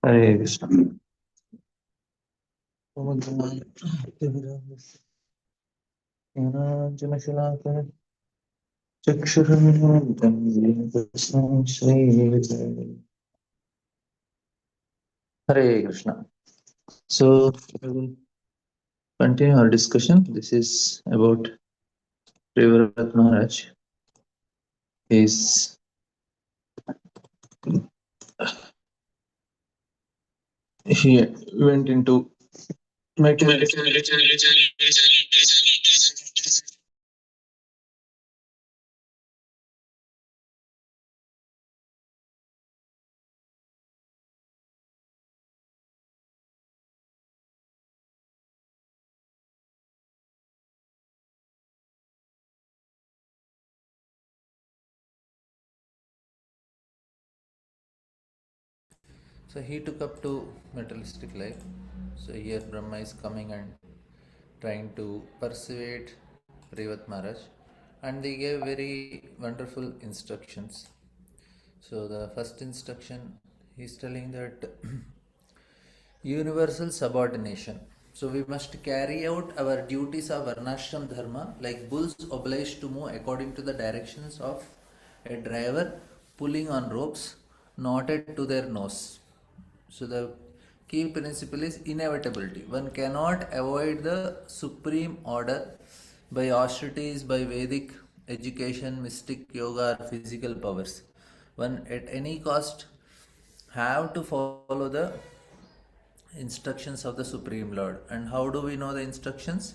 Hare Krishna. Hare Krishna. So we will continue our discussion. This is about Privarat Maharaj. Is he went into meditation. So he took up to materialistic life. So here Brahma is coming and trying to persuade Privat Maharaj, and they gave very wonderful instructions. So the first instruction, he's telling that universal subordination. So we must carry out our duties of Varnashram Dharma like bulls obliged to move according to the directions of a driver pulling on ropes knotted to their nose. So the key principle is inevitability. One cannot avoid the supreme order by austerities, by Vedic education, mystic yoga, or physical powers. One at any cost have to follow the instructions of the Supreme Lord. And how do we know the instructions?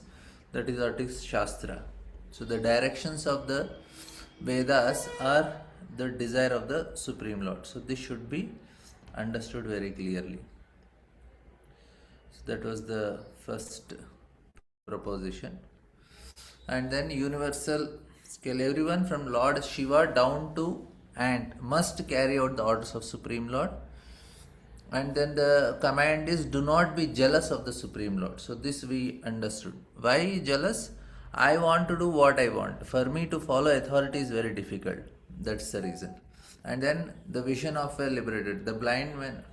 That is what is Shastra. So the directions of the Vedas are the desire of the Supreme Lord. So this should be understood very clearly. So that was the first proposition. And then universal scale. Everyone from Lord Shiva down to ant must carry out the orders of Supreme Lord. And then the command is do not be jealous of the Supreme Lord. So this we understood. Why jealous? I want to do what I want. For me to follow authority is very difficult. That's the reason. And then the vision of a liberated, the blind man.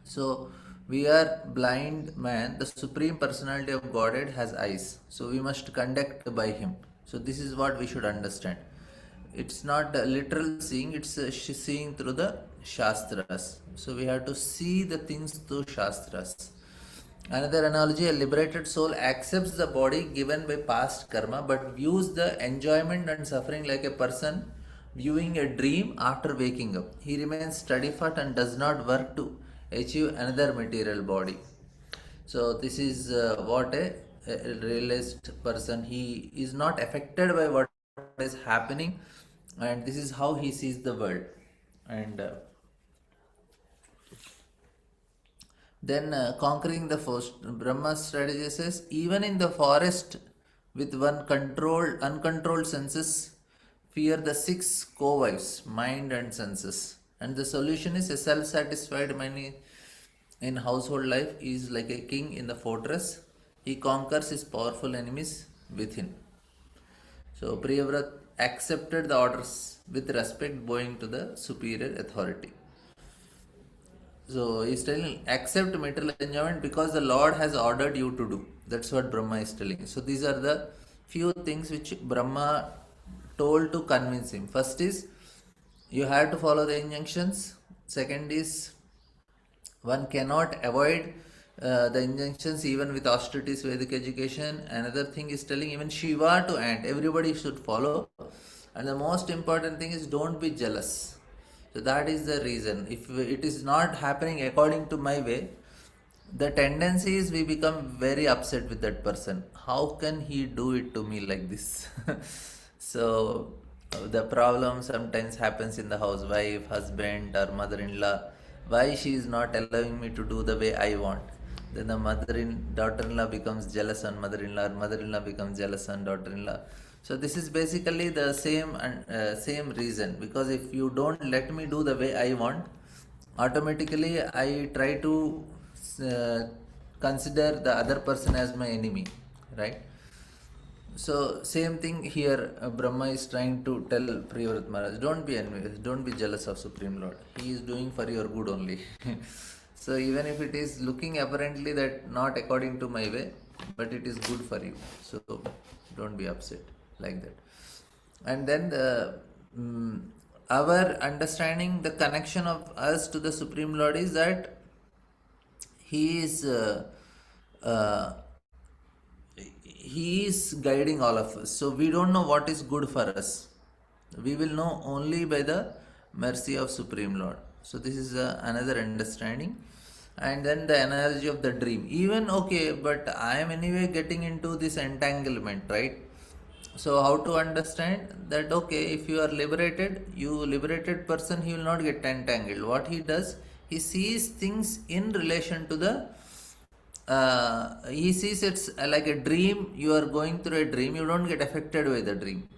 So we are blind man. The Supreme Personality of Godhead has eyes. So we must conduct by Him. So this is what we should understand. It's not literal seeing, it's seeing through the Shastras. So we have to see the things through Shastras. Another analogy, a liberated soul accepts the body given by past karma but views the enjoyment and suffering like a person viewing a dream after waking up. He remains steadfast and does not work to achieve another material body. So this is what a realized person, he is not affected by what is happening, and this is how he sees the world. And then conquering the forest, Brahma's strategy says, even in the forest with one controlled, uncontrolled senses, fear the six co-wives, mind and senses. And the solution is a self-satisfied man in household life is like a king in the fortress. He conquers his powerful enemies within. So Priyavrat accepted the orders with respect, bowing to the superior authority. So he's telling accept material enjoyment because the Lord has ordered you to do. That's what Brahma is telling. So these are the few things which Brahma told to convince him. First is you have to follow the injunctions. Second is one cannot avoid the injunctions even with austerities, Vedic education. Another thing is telling even Shiva to ant. Everybody should follow. And the most important thing is don't be jealous. So that is the reason. If it is not happening according to my way, the tendency is we become very upset with that person. How can he do it to me like this? So the problem sometimes happens in the house, wife, husband, or mother-in-law. Why she is not allowing me to do the way I want? Then the daughter-in-law becomes jealous on mother-in-law, or mother-in-law becomes jealous on daughter-in-law. So this is basically the same reason, because if you don't let me do the way I want, automatically I try to uh, consider the other person as my enemy, right? So same thing here, Brahma is trying to tell Priyavrat Maharaj, don't be envious, don't be jealous of Supreme Lord. He is doing for your good only. So even if it is looking apparently that not according to my way, but it is good for you, so don't be upset like that. And then mm, our understanding the connection of us to the Supreme Lord is that he is uh, he is guiding all of us, so we don't know what is good for us. We will know only by the mercy of Supreme Lord. So this is another understanding. And then the analogy of the dream, even okay, but I am anyway getting into this entanglement, right? So how to understand that? Okay, if you are liberated, you liberated person, he will not get entangled. What he does, he sees things in relation to the he sees it's like a dream. You are going through a dream, you don't get affected by the dream.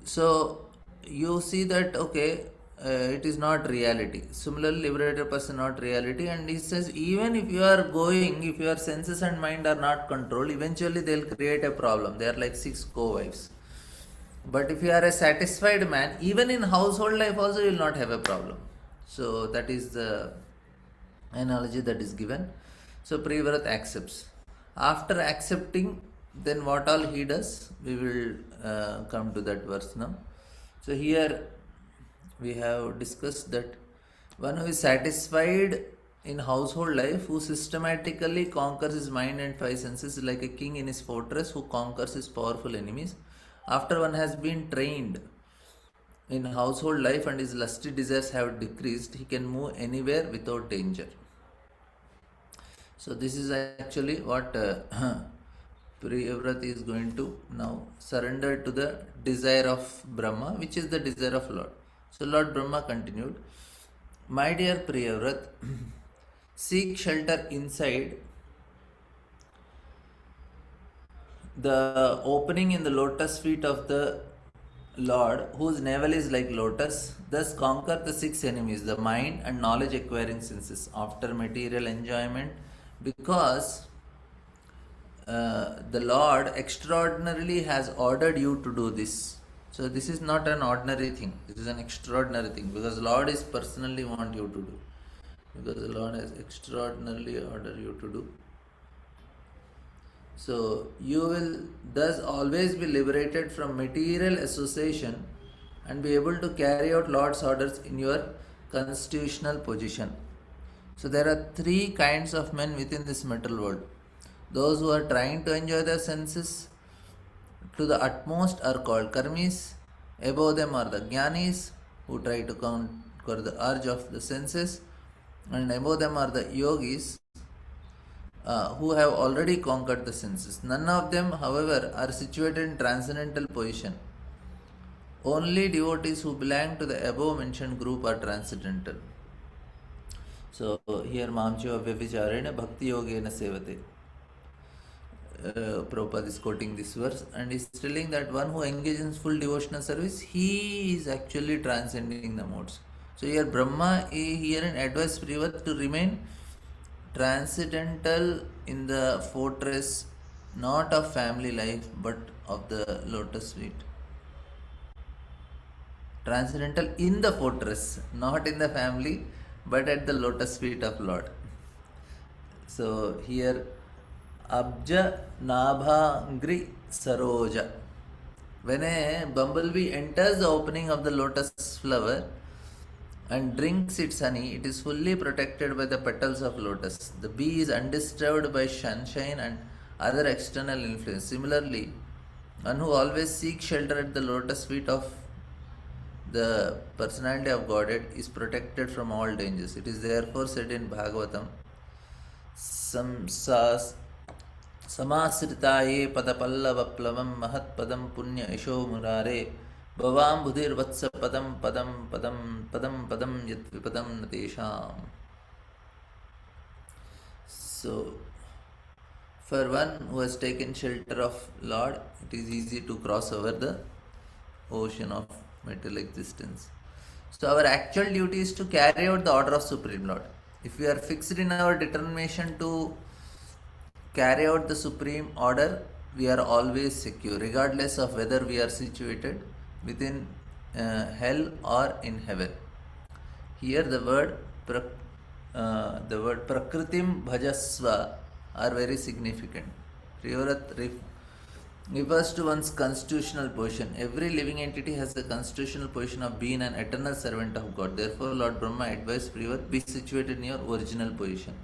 So you see that okay, it is not reality. Similarly, liberated person not reality, and he says even if you are going, if your senses and mind are not controlled, eventually they'll create a problem. They are like six co-wives. But if you are a satisfied man, even in household life also you will not have a problem. So that is the analogy that is given. So Privrat accepts. After accepting, then what all he does, we will come to that verse now. So here we have discussed that one who is satisfied in household life, who systematically conquers his mind and five senses like a king in his fortress who conquers his powerful enemies. After one has been trained in household life and his lusty desires have decreased, he can move anywhere without danger. So this is actually what Priyavrat is going to now surrender to the desire of Brahma, which is the desire of Lord. So Lord Brahma continued, my dear Priyavrat, seek shelter inside the opening in the lotus feet of the Lord, whose navel is like lotus. Thus conquer the six enemies, the mind and knowledge acquiring senses, after material enjoyment, because the Lord extraordinarily has ordered you to do this. So this is not an ordinary thing. This is an extraordinary thing, because Lord is personally want you to do. Because the Lord has extraordinarily ordered you to do. So you will thus always be liberated from material association and be able to carry out Lord's orders in your constitutional position. So there are three kinds of men within this material world. Those who are trying to enjoy their senses to the utmost are called karmis. Above them are the jnanis, who try to conquer the urge of the senses. And above them are the yogis, who have already conquered the senses. None of them, however, are situated in transcendental position. Only devotees who belong to the above mentioned group are transcendental. So here Mamcho Vyavicharena Bhakti Yogena Sevate. Prabhupada is quoting this verse and is telling that one who engages in full devotional service, he is actually transcending the modes. So here Brahma herein advised Privat to remain transcendental in the fortress, not of family life but of the lotus feet. Transcendental in the fortress, not in the family, but at the lotus feet of Lord. So here Abja Nabhangri Saroja. When a bumblebee enters the opening of the lotus flower and drinks its honey, it is fully protected by the petals of lotus. The bee is undisturbed by sunshine and other external influence. Similarly, one who always seeks shelter at the lotus feet of the personality of Godhead is protected from all dangers. It is therefore said in Bhagavatam, Samsas समाश्रिताये पदपल्लवप्लवं महत्पदं पुण्य यशो मुरारे भवां बुधिर्वत्स पदं पदं पदं पदं पदं यद्विपदं न तेषाम्. So, for one who has taken shelter of Lord, it is easy to cross over the ocean of material existence. So our actual duty is to carry out the order of Supreme Lord. If we are fixed in our determination to carry out the supreme order, we are always secure, regardless of whether we are situated within hell or in heaven. Here the word the word Prakritim Bhajasva are very significant. Priyavrat refers to one's constitutional position. Every living entity has the constitutional position of being an eternal servant of God. Therefore, Lord Brahma advised Priyavrat, be situated in your original position.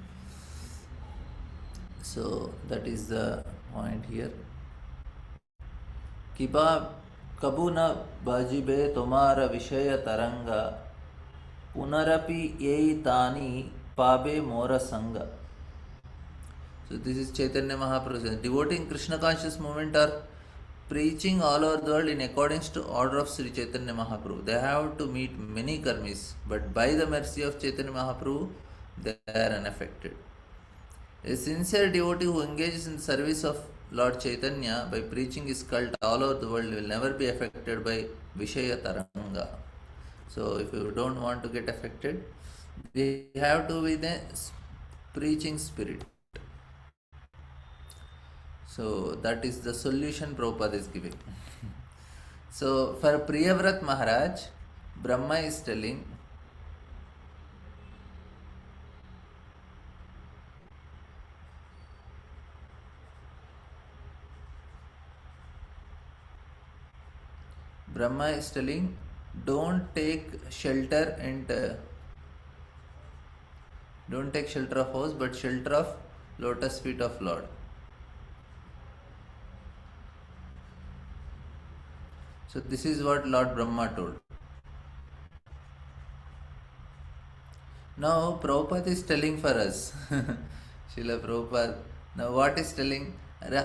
So, that is the point here. किबा कबू न बाजिबे तुम्हारा विषय तरंग पुनरपि येई तानी पाबे मोर संग. So this is Chaitanya Mahaprabhu. Devoting Krishna conscious movement are preaching all over the world in accordance to order of Sri Chaitanya Mahaprabhu. They have to meet many karmis, but by the mercy of Chaitanya Mahaprabhu, they are unaffected. A sincere devotee who engages in the service of Lord Chaitanya by preaching his cult all over the world will never be affected by Vishaya Taranga. So, if you don't want to get affected, we have to be the preaching spirit. So, that is the solution Prabhupada is giving. So, for Priyavrat Maharaj, Brahma is telling, don't take shelter and don't take shelter of house, but shelter of lotus feet of Lord. So this is what Lord Brahma told. Now Prabhupada is telling for us, Srila Prabhupada, now what is telling?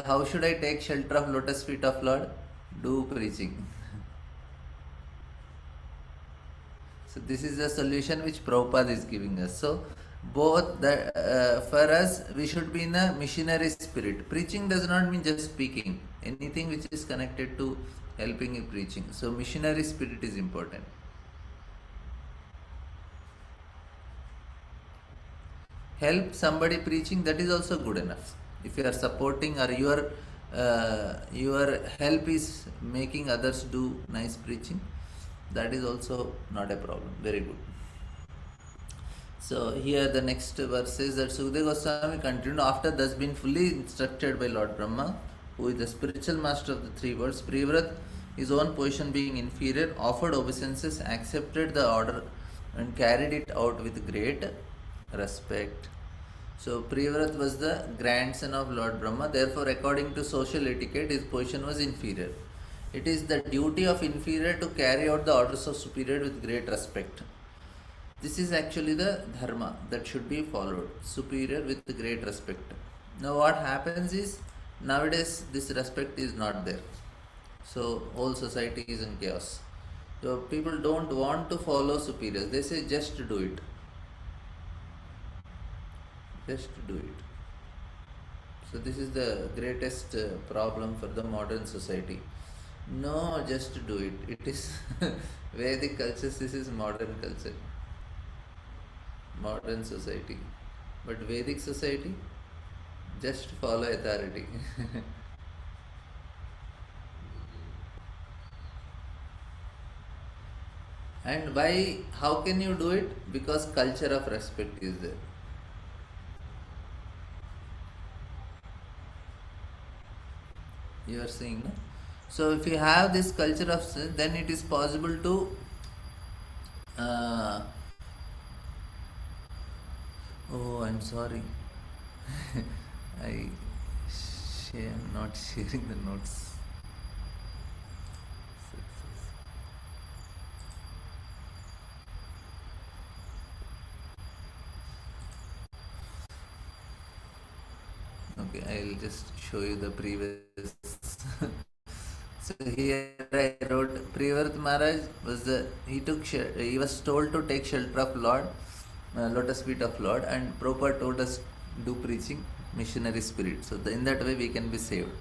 How should I take shelter of lotus feet of Lord? Do preaching. So this is the solution which Prabhupada is giving us. So both for us, we should be in a missionary spirit. Preaching does not mean just speaking. Anything which is connected to helping in preaching. So missionary spirit is important. Help somebody preaching, that is also good enough. If you are supporting or your help is making others do nice preaching, that is also not a problem. Very good. So here the next verse says that Sukadeva Goswami continued, after thus been fully instructed by Lord Brahma, who is the spiritual master of the three worlds, Priyavrat, his own position being inferior, offered obeisances, accepted the order and carried it out with great respect. So Priyavrat was the grandson of Lord Brahma, therefore according to social etiquette his position was inferior. It is the duty of inferior to carry out the orders of superior with great respect. This is actually the dharma that should be followed, superior with great respect. Now what happens is, nowadays this respect is not there. So whole society is in chaos. So people don't want to follow superiors. They say just do it. Just do it. So this is the greatest problem for the modern society. No, just do it. It is Vedic culture, this is modern culture. Modern society. But Vedic society, just follow authority. And why? How can you do it? Because culture of respect is there. You are seeing, no? So if you have this culture of sin, then it is possible to oh, I'm sorry. I am not sharing the notes. Okay, I'll just show you the previous. So here I wrote, Priyavrat Maharaj he was told to take shelter of Lord, lotus feet of Lord, and Prabhupada told us do preaching, missionary spirit. So in that way we can be saved.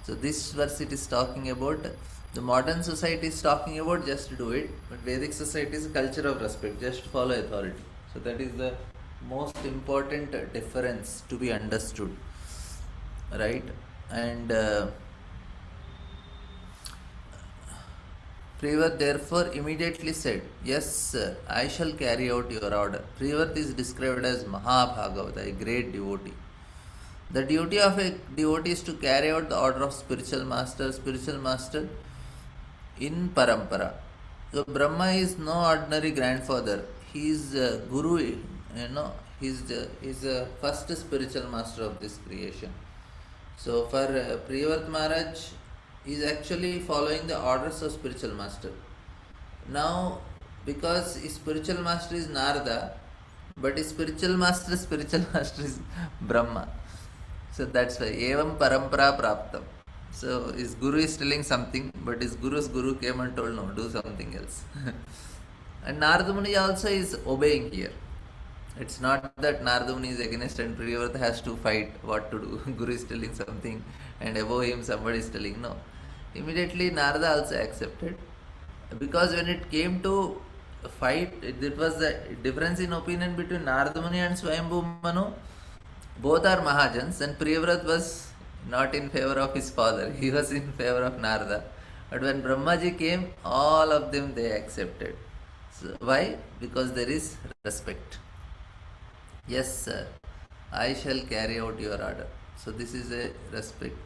So this verse it is talking about, the modern society is talking about just do it, but Vedic society is a culture of respect, just follow authority. So that is the most important difference to be understood, right? And Privat therefore immediately said, "Yes, sir, I shall carry out your order." Privat is described as Mahabhagavata, a great devotee. The duty of a devotee is to carry out the order of spiritual master in parampara. So Brahma is no ordinary grandfather. He is guru. He's the first spiritual master of this creation. So for Priyavat Maharaj, he is actually following the orders of spiritual master. Now, because his spiritual master is Narada, but his spiritual master is Brahma. So that's why Evam Parampara Praptam. So his guru is telling something, but his guru's guru came and told, no, do something else. And Narada Muni also is obeying here. It's not that Narada Muni is against and Priyavrata has to fight what to do. Guru is telling something and above him somebody is telling no. Immediately Narada also accepted. Because when it came to fight, it was the difference in opinion between Narada Muni and Swayambhu Manu. Both are Mahajans, and Priyavrat was not in favor of his father. He was in favor of Narada. But when Brahmaji came, all of them they accepted. So why? Because there is respect. Yes, sir, I shall carry out your order. So this is a respect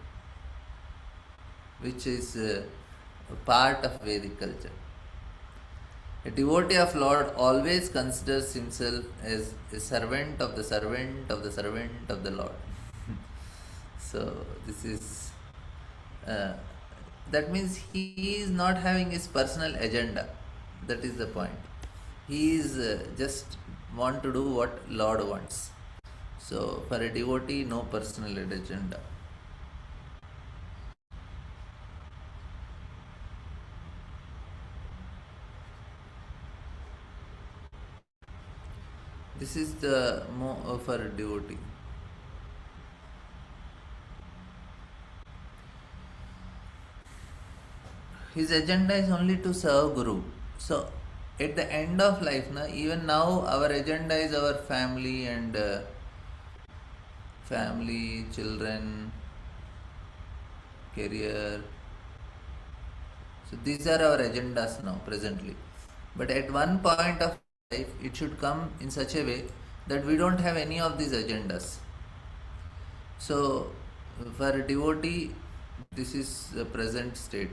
which is a part of Vedic culture. A devotee of Lord always considers himself as a servant of the servant of the servant of the Lord. So this is that means he is not having his personal agenda. That is the point. He is just want to do what Lord wants. So for a devotee, no personal agenda. This is the more for a devotee. His agenda is only to serve Guru. So at the end of life, even now our agenda is our family and family, children, career. So these are our agendas now presently. But at one point of life, it should come in such a way that we don't have any of these agendas. So for a devotee, this is the present state.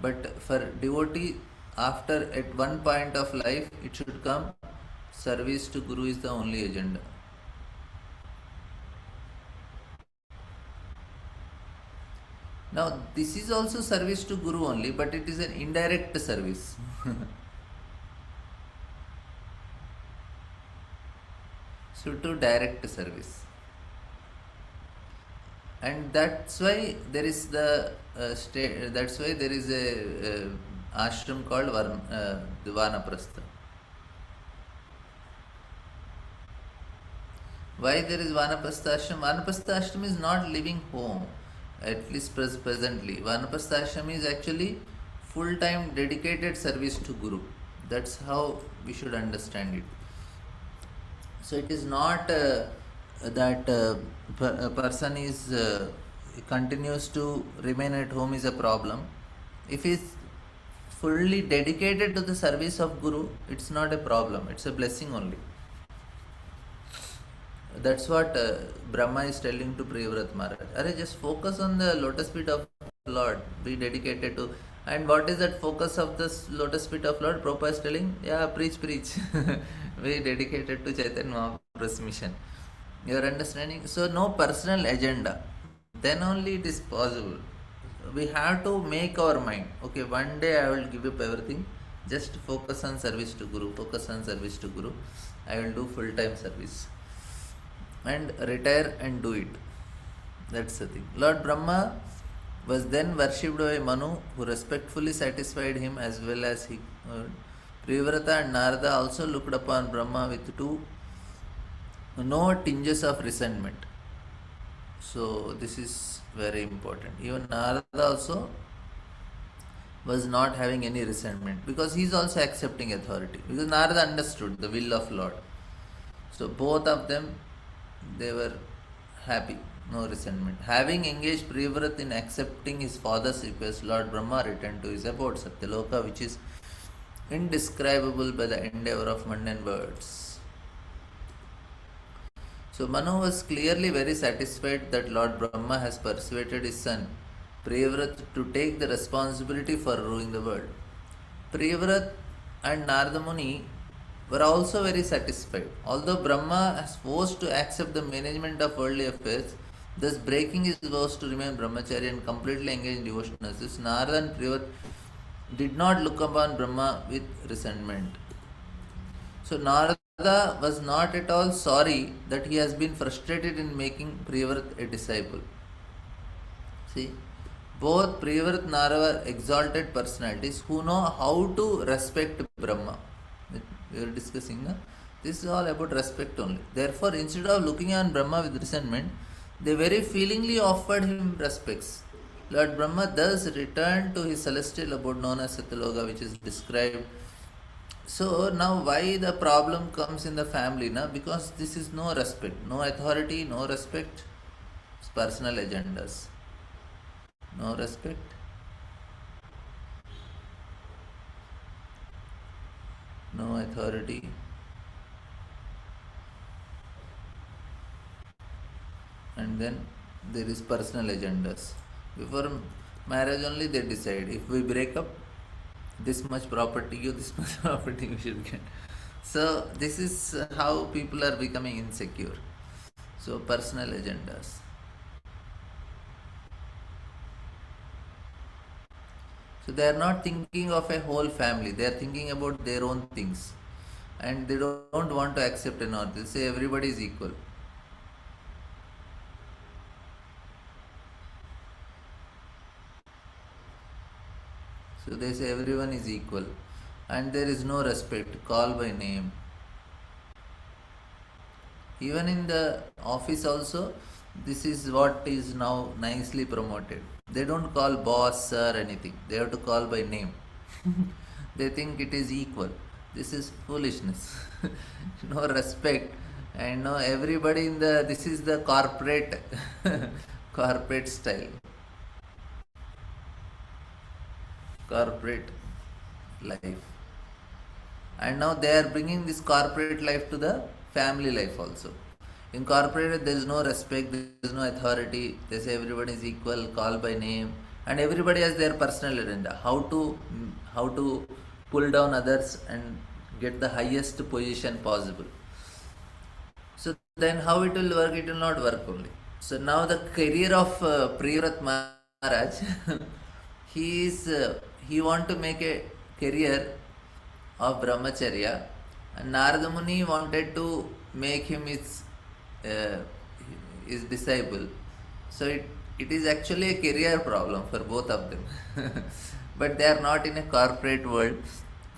But for devotee, after at one point of life, it should come service to Guru is the only agenda. Now, this is also service to Guru only, but it is an indirect service. So, to direct service. And that's why there is the that's why there is a ashram called Vanaprastha. Why there is Vanaprastha ashram? Vanaprastha ashram is not living home, at least presently. Vanaprastha ashram is actually full-time dedicated service to Guru. That's how we should understand it. So it is not that a person is continues to remain at home is a problem. If he is fully dedicated to the service of Guru, it's not a problem. It's a blessing only. That's what Brahma is telling to Priyavrat Maharaj. Arey, just focus on the lotus feet of Lord. Be dedicated to. And what is that focus of this lotus feet of Lord? Prabhupada is telling, yeah, preach. Be dedicated to Chaitanya Mahaprabhu's mission. You are understanding? So no personal agenda. Then only it is possible. We have to make our mind. Okay, one day I will give up everything. Just focus on service to Guru. Focus on service to Guru. I will do full-time service. And retire and do it. That's the thing. Lord Brahma was then worshipped by Manu, who respectfully satisfied him as well as he. Priyavrata and Narada also looked upon Brahma with no tinges of resentment. So this is very important. Even Narada also was not having any resentment because he is also accepting authority. Because Narada understood the will of Lord. So both of them, they were happy. no resentment. Having engaged Priyavrat in accepting his father's request, Lord Brahma returned to his abode, Satyaloka, which is indescribable by the endeavor of mundane words. So Manu was clearly very satisfied that Lord Brahma has persuaded his son Priyavrat to take the responsibility for ruling the world. Priyavrat and Narada Muni were also very satisfied. Although Brahma has forced to accept the management of worldly affairs, thus breaking his vows to remain brahmachari and completely engaged in devotional service, Narada and Priyavrat did not look upon Brahma with resentment. So Narada was not at all sorry that he has been frustrated in making Priyavrat a disciple. See, both Priyavrat and Narada are exalted personalities who know how to respect Brahma. We were discussing, this is all about respect only. Therefore, instead of looking on Brahma with resentment, they very feelingly offered him respects. Lord Brahma thus returned to his celestial abode known as Satyaloka, which is described. So now why the problem comes in the family now? Because this is no respect, no authority, no respect, it's personal agendas. No respect, no authority, and then there is personal agendas. Before marriage only they decide, if we break up, this much property you, this much property you should get. So this is how people are becoming insecure. So personal agendas. So they are not thinking of a whole family, they are thinking about their own things, and they don't want to accept another. They say everybody is equal. So they say everyone is equal, and there is no respect, call by name. Even in the office also, this is what is now nicely promoted. They don't call boss or anything, they have to call by name. They think it is equal. This is foolishness. No respect, and no everybody in the, this is the corporate corporate style, corporate life. And now they are bringing this corporate life to the family life also. In corporate, there is no respect, there is no authority. They say everybody is equal, call by name, and everybody has their personal agenda. How to pull down others and get the highest position possible. So then, how it will work? It will not work only. So now the career of Priyavrat Maharaj, he want to make a career of brahmacharya, and Narada Muni wanted to make him uh, his disciple. So it is actually a career problem for both of them. But they are not in a corporate world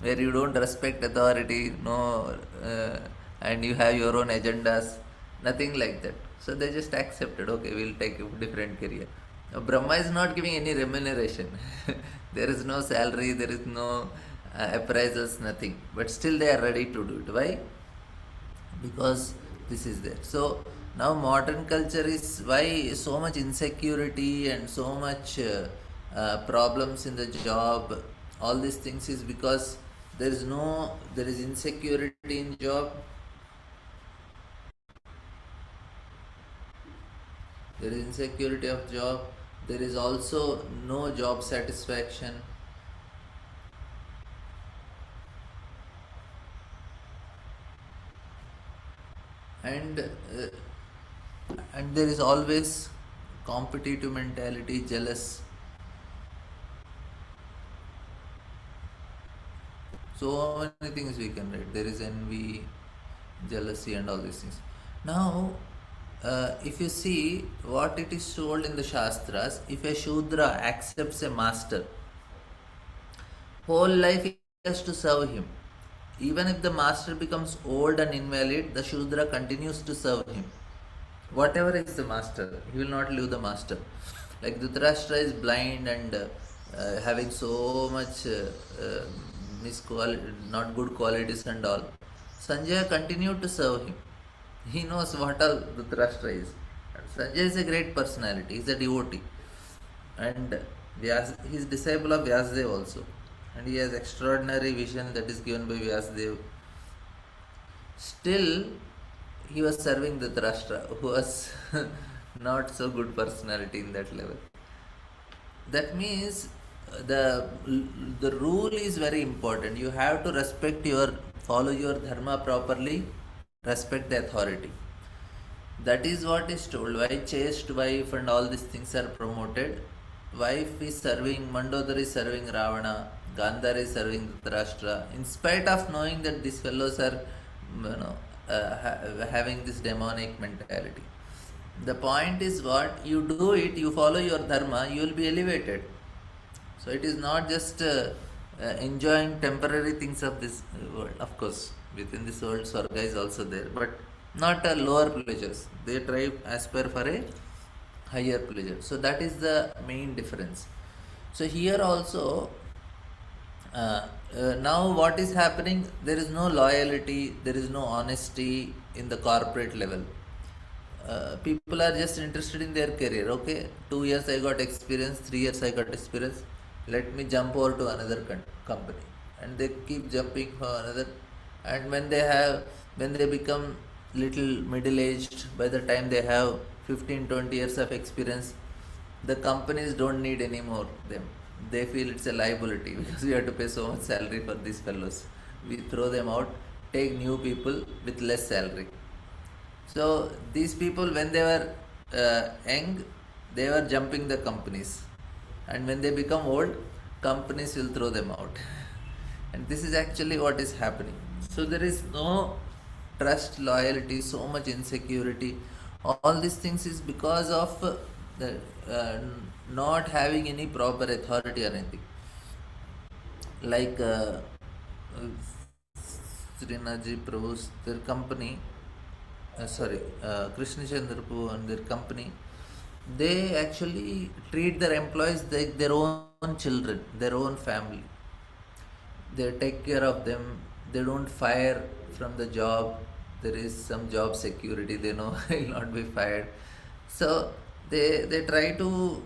where you don't respect authority, no, and you have your own agendas, nothing like that. So they just accepted, okay, we'll take a different career. Now, Brahma is not giving any remuneration. There is no salary, there is no appraisals, nothing. But still they are ready to do it. Why? Because this is there. So now modern culture is why so much insecurity and so much problems in the job. All these things is because there is insecurity in job. There is insecurity of job. There is also no job satisfaction. And there is always competitive mentality, jealous. So many things we can write. There is envy, jealousy, and all these things. Now, if you see what it is told in the Shastras, if a Shudra accepts a master, whole life he has to serve him. Even if the master becomes old and invalid, the Shudra continues to serve him. Whatever is the master, he will not leave the master. Like Dhritarashtra is blind and having so much not good qualities and all. Sanjaya continued to serve him. He knows what all Dhritarashtra is. Sanjay is a great personality. He's a devotee, and he's disciple of Vyasdev also, and he has extraordinary vision that is given by Vyasdev. Still, he was serving the Dhritarashtra, who was not so good personality in that level. That means the rule is very important. You have to follow your dharma properly, respect the authority. That is what is told. Why chaste wife and all these things are promoted. Wife is serving, Mandodari is serving Ravana, Gandhar is serving Dhritarashtra. In spite of knowing that these fellows are, having this demonic mentality. The point is what you do it, you follow your dharma, you will be elevated. So it is not just enjoying temporary things of this world. Of course, within this world, Swarga is also there, but not lower pleasures. They try aspire for a higher pleasure. So that is the main difference. So here also, now what is happening? There is no loyalty, there is no honesty in the corporate level. People are just interested in their career. Okay, 2 years I got experience, 3 years I got experience. Let me jump over to another company, and they keep jumping for another. And when they become little middle aged, by the time they have 15-20 years of experience, the companies don't need anymore them. They feel it's a liability because we have to pay so much salary for these fellows. We throw them out, take new people with less salary. So these people, when they were young, they were jumping the companies, and when they become old, companies will throw them out. And this is actually what is happening. So there is no trust, loyalty, so much insecurity. All these things is because of the not having any proper authority or anything. Like Srinathji Prabhu's their company, Krishna Chandrapu and their company, they actually treat their employees like their own children, their own family. They take care of them. They don't fire from the job. There is some job security. They know I will not be fired. So they try to,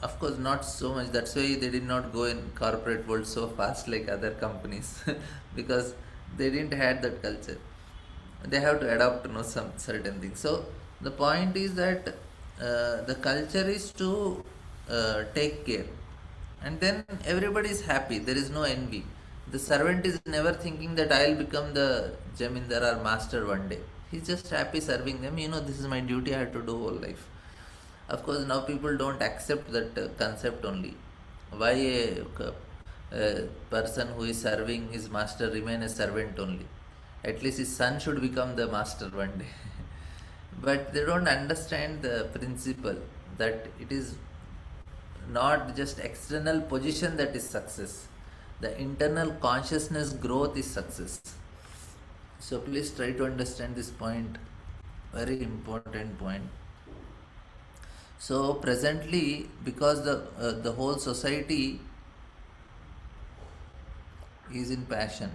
of course, not so much. That's why they did not go in corporate world so fast like other companies because they didn't had that culture. They have to adapt to know some certain things. So the point is that the culture is to take care, and then everybody is happy. There is no envy. The servant is never thinking that I'll become the Jamindar or master one day. He's just happy serving them. This is my duty. I have to do whole life. Of course, now people don't accept that concept only. Why a person who is serving his master remain a servant only? At least his son should become the master one day. But they don't understand the principle that it is not just external position that is success. The internal consciousness growth is success. So please try to understand this point. Very important point. So presently, because the whole society is in passion.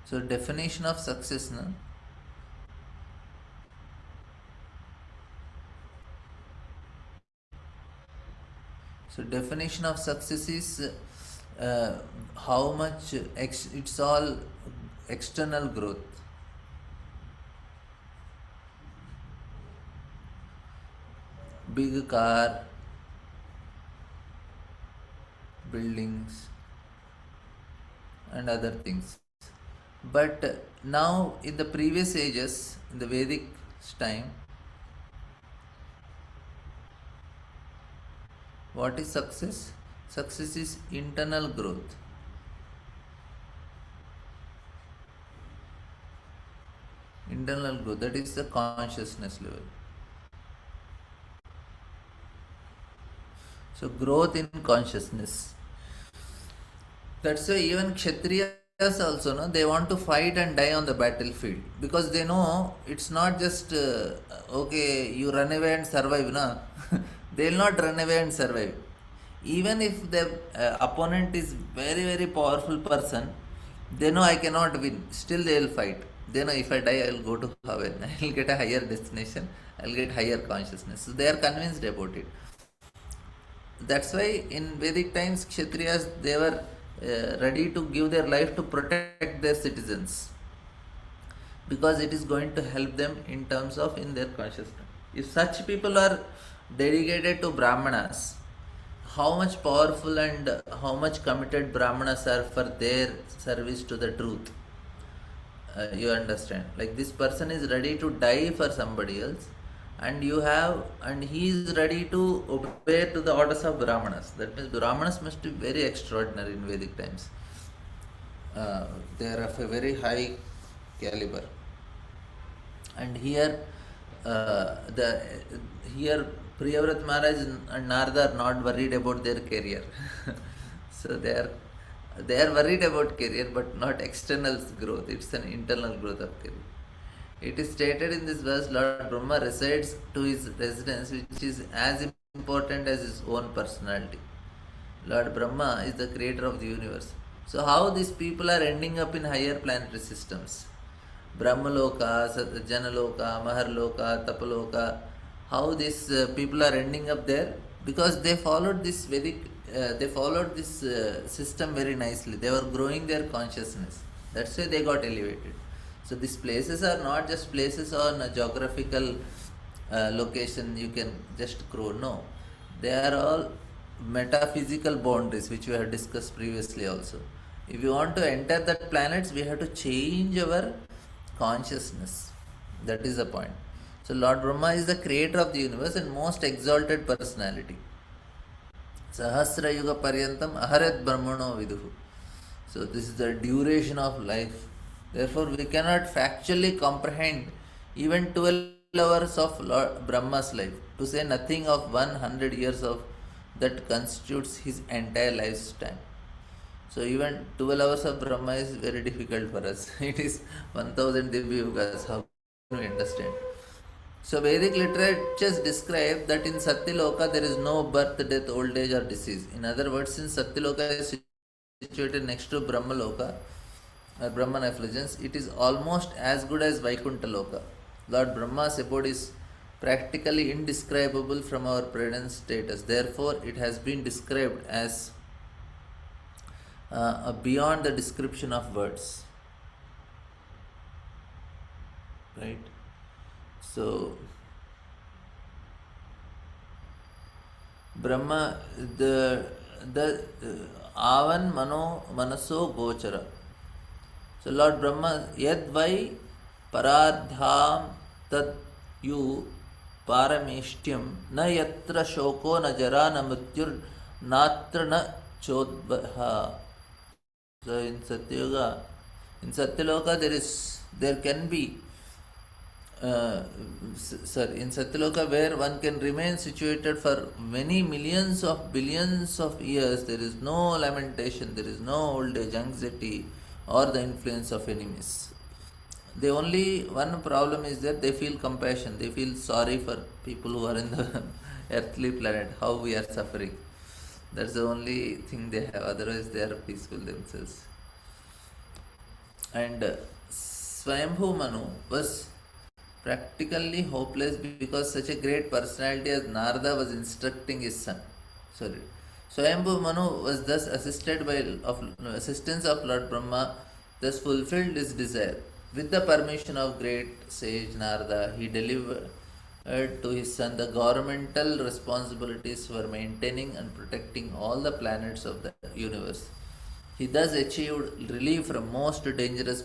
So definition of success, no? So definition of success is how much it's all external growth. Big car, buildings, and other things. But now in the previous ages, in the Vedic time, what is success? Success is internal growth. Internal growth, that is the consciousness level. So growth in consciousness. That's why even Kshatriyas also, no, they want to fight and die on the battlefield because they know it's not just okay, you run away and survive, na. They will not run away and survive. Even if the opponent is very very powerful person, they know I cannot win. Still they will fight. They know if I die, I will go to heaven. I will get a higher destination. I will get higher consciousness. So they are convinced about it. That's why in Vedic times, Kshatriyas, they were ready to give their life to protect their citizens, because it is going to help them in terms of in their consciousness. If such people are dedicated to Brahmanas, how much powerful and how much committed Brahmanas are for their service to the truth. You understand, like this person is ready to die for somebody else, and he is ready to obey to the orders of Brahmanas. That means Brahmanas must be very extraordinary in Vedic times. They are of a very high caliber. And the here Priyavrat Maharaj and Narada are not worried about their career. So they are worried about career, but not external growth. It's an internal growth of career. It is stated in this verse, Lord Brahma resides to his residence, which is as important as his own personality. Lord Brahma is the creator of the universe. So how these people are ending up in higher planetary systems? Brahmaloka, Janaloka, Maharloka, Tapaloka. How these people are ending up there? Because they followed this system very nicely. They were growing their consciousness. That's why they got elevated. So these places are not just places on a geographical location you can just grow. No, they are all metaphysical boundaries, which we have discussed previously also. If you want to enter that planets, we have to change our consciousness. That is the point. So Lord Brahma is the creator of the universe and most exalted personality. Sahasra Yuga Paryantam Aharet Brahmano Viduhu. So this is the duration of life. Therefore, we cannot factually comprehend even 12 hours of Lord Brahma's life, to say nothing of 100 years of that constitutes his entire lifespan. So even 12 hours of Brahma is very difficult for us. It is 1000 Divya Yugas. How can we understand? So Vedic literatures describe that in Satyaloka there is no birth, death, old age or disease. In other words, since Satyaloka is situated next to Brahmaloka or Brahman effulgence, it is almost as good as Vaikuntha Loka. Lord Brahma's abode is practically indescribable from our present status. Therefore, it has been described as beyond the description of words. Right? So, Brahma, the Avan Manaso Gochara. So Lord Brahma, Yad Vai Parardham Tad Yu Parameshtyam Na Yatra Shoko Na Jara Na Mrityur Natra Na Chodbha. So in Satyaloka there can be in Satyaloka, where one can remain situated for many millions of billions of years, there is no lamentation, there is no old age, anxiety, or the influence of enemies. The only one problem is that they feel compassion, they feel sorry for people who are in the earthly planet, how we are suffering. That's the only thing they have, otherwise, they are peaceful themselves. And Swayambhu Manu was practically hopeless because such a great personality as Narada was instructing his son. Sorry. Swayambhu Manu was thus assisted by assistance of Lord Brahma, thus fulfilled his desire. With the permission of great sage Narada, he delivered to his son the governmental responsibilities for maintaining and protecting all the planets of the universe. He thus achieved relief from most dangerous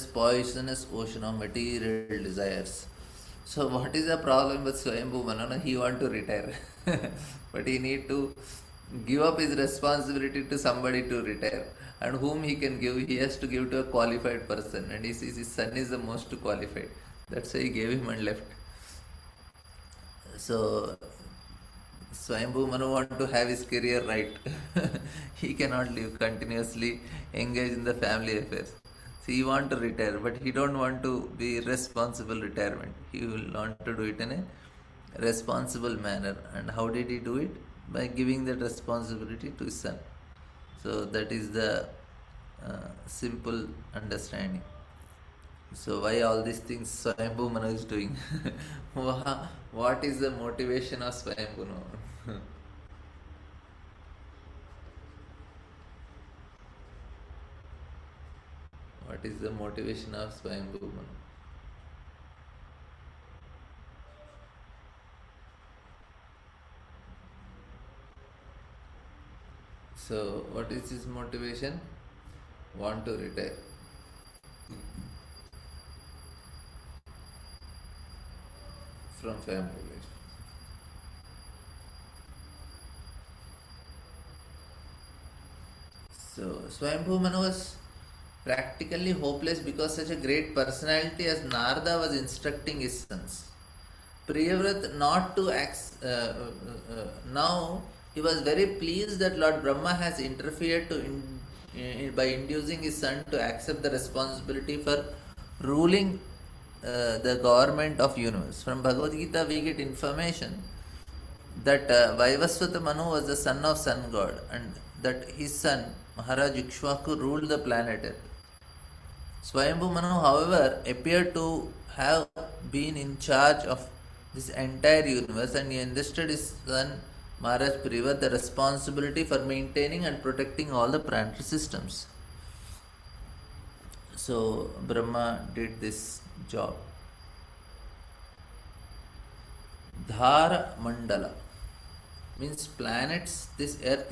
poisonous ocean of material desires. So what is the problem with Swayambhu Manu? He want to retire. But he need to give up his responsibility to somebody to retire. And whom he can give? He has to give to a qualified person. And he sees his son is the most qualified. That's why he gave him and left. So Swayambhu Manu want to have his career right. He cannot live continuously engaged in the family affairs. So he want to retire, but he don't want to be responsible retirement. He will want to do it in a responsible manner. And how did he do it? By giving that responsibility to his son. So that is the simple understanding. So why all these things Swayambhu Manu is doing? What is the motivation of Swayambhu Manu? What is the motivation of Swayambhu Manu? So what is his motivation? Want to retire. From family life. So Swayambhu Manu was practically hopeless because such a great personality as Narada was instructing his sons. Priyavrat not to act. Now he was very pleased that Lord Brahma has interfered by inducing his son to accept the responsibility for ruling the government of universe. From Bhagavad Gita we get information that Vaivasvata Manu was the son of sun god and that his son Maharaj Ikshvaku ruled the planet Earth. Swayambhu Manu, however, appeared to have been in charge of this entire universe and he entrusted his son Maharaj Privat the responsibility for maintaining and protecting all the planetary systems. So Brahma did this job. Dhara Mandala means planets. This Earth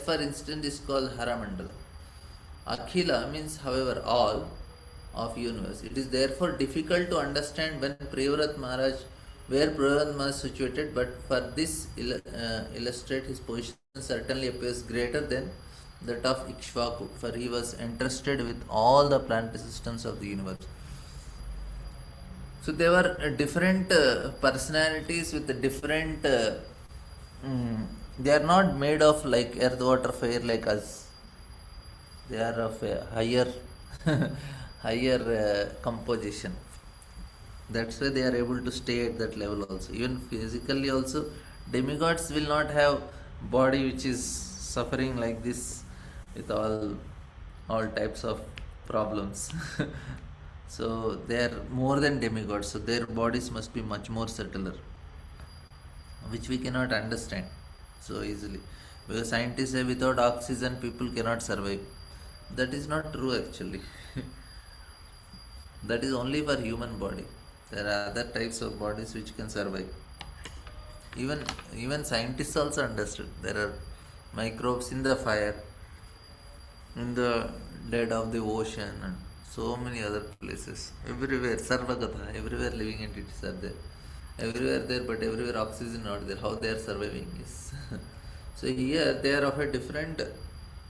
for instance is called Hara Mandala. Akhila means however all of universe. It is therefore difficult to understand where Priyavrat Maharaj is situated, but for this illustrate his position certainly appears greater than that of Ikshvaku, for he was entrusted with all the planetary systems of the universe. So there were different personalities with different. They are not made of like earth, water, fire like us. They are of a higher composition. That's why they are able to stay at that level also. Even physically also, demigods will not have body which is suffering like this with all types of problems. So they are more than demigods. So their bodies must be much more subtler, which we cannot understand so easily. Because scientists say without oxygen people cannot survive. That is not true actually. That is only for human body. There are other types of bodies which can survive. Even scientists also understood there are microbes in the fire, in the dead of the ocean, and so many other places. Everywhere, Sarvagatha, everywhere living entities are there. Everywhere there, but everywhere oxygen not there. How they are surviving is. So here they are of a different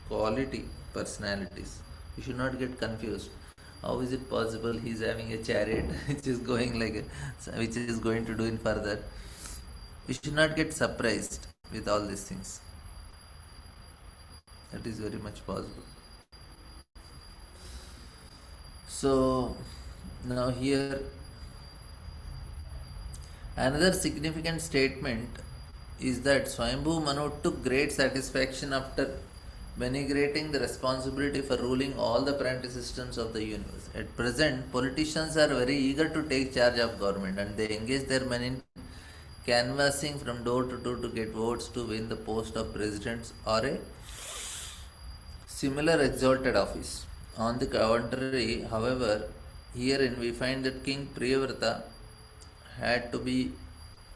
quality, personalities. You should not get confused. How is it possible he is having a chariot which is going which is going to do in further? We should not get surprised with all these things. That is very much possible. So now here another significant statement is that Swayambhu Manu took great satisfaction after denigrating the responsibility for ruling all the planetary systems of the universe. At present, politicians are very eager to take charge of government and they engage their men in canvassing from door to door to get votes to win the post of president or a similar exalted office. On the contrary, however, herein we find that King Priyavrata had to be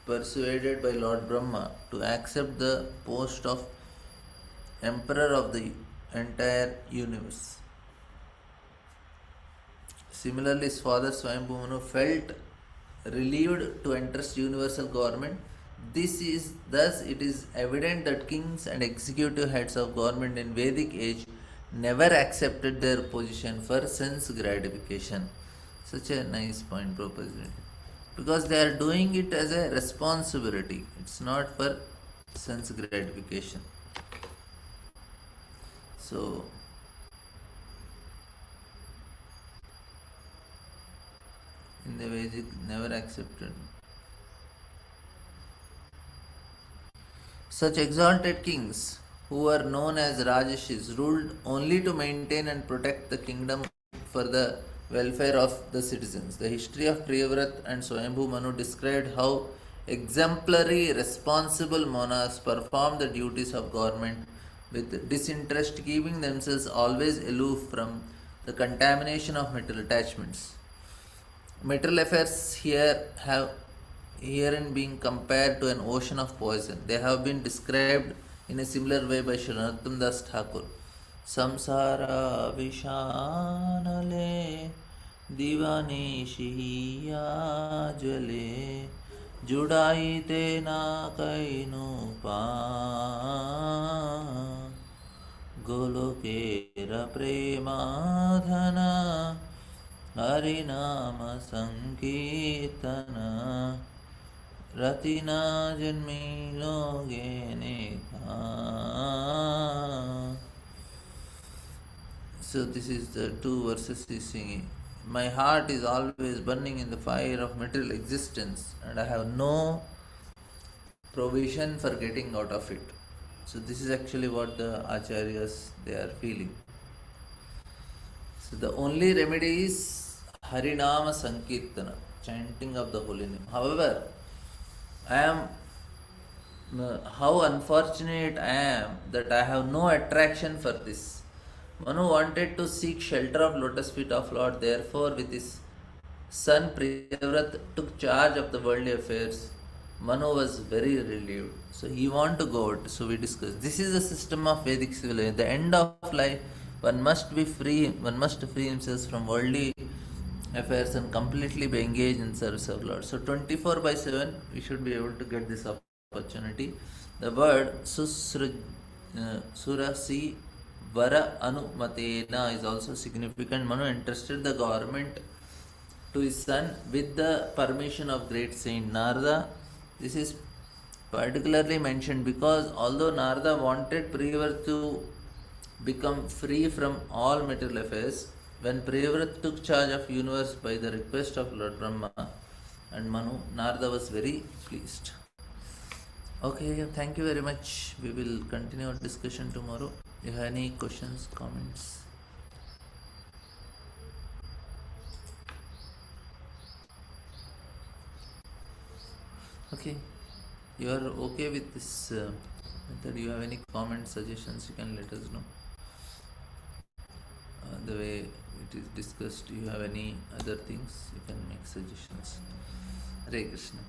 persuaded by Lord Brahma to accept the post of emperor of the entire universe. Similarly, his father Swayambhu Manu felt relieved to entrust universal government. Thus it is evident that kings and executive heads of government in Vedic age never accepted their position for sense gratification. Such a nice point proposed. Because they are doing it as a responsibility. It's not for sense gratification. So in the Vedic never accepted. Such exalted kings who were known as Rajashis ruled only to maintain and protect the kingdom for the welfare of the citizens. The history of Priyavrat and Swayambhu Manu described how exemplary, responsible monarchs performed the duties of government with disinterest, keeping themselves always aloof from the contamination of material attachments. Material affairs here have herein been compared to an ocean of poison. They have been described in a similar way by Shri Narottam Das Thakur. Samsara vishanale divanishi jale judai te na kainu pa गोलोकेर प्रेमाधन हरिनाम संकीर्तन रतिना जन्मी लोगे नेता. So this is the two verses he is singing. My heart is always burning in the fire of material existence, and I have no provision for getting out of it. So this is actually what the acharyas they are feeling. So the only remedy is Harinama Sankirtana, chanting of the holy name. However, I am how unfortunate I am that I have no attraction for this. Manu wanted to seek shelter of lotus feet of Lord. Therefore, with his son Priyavrat took charge of the worldly affairs. Manu was very relieved. So he wanted to go out. So we discussed. This is the system of Vedic civilization. At the end of life, one must be free. One must free himself from worldly affairs and completely be engaged in service of Lord. So 24/7, we should be able to get this opportunity. The word surasi vara anumatena is also significant. Manu entrusted the government to his son with the permission of great saint Narada. This is particularly mentioned because although Narada wanted Priyavrat to become free from all material affairs, when Priyavrat took charge of universe by the request of Lord Brahma and Manu, Narada was very pleased. Okay, thank you very much. We will continue our discussion tomorrow. You have any questions, comments? Okay, you are okay with this method? You have any comments, suggestions? You can let us know. The way it is discussed, you have any other things? You can make suggestions. Hare Krishna.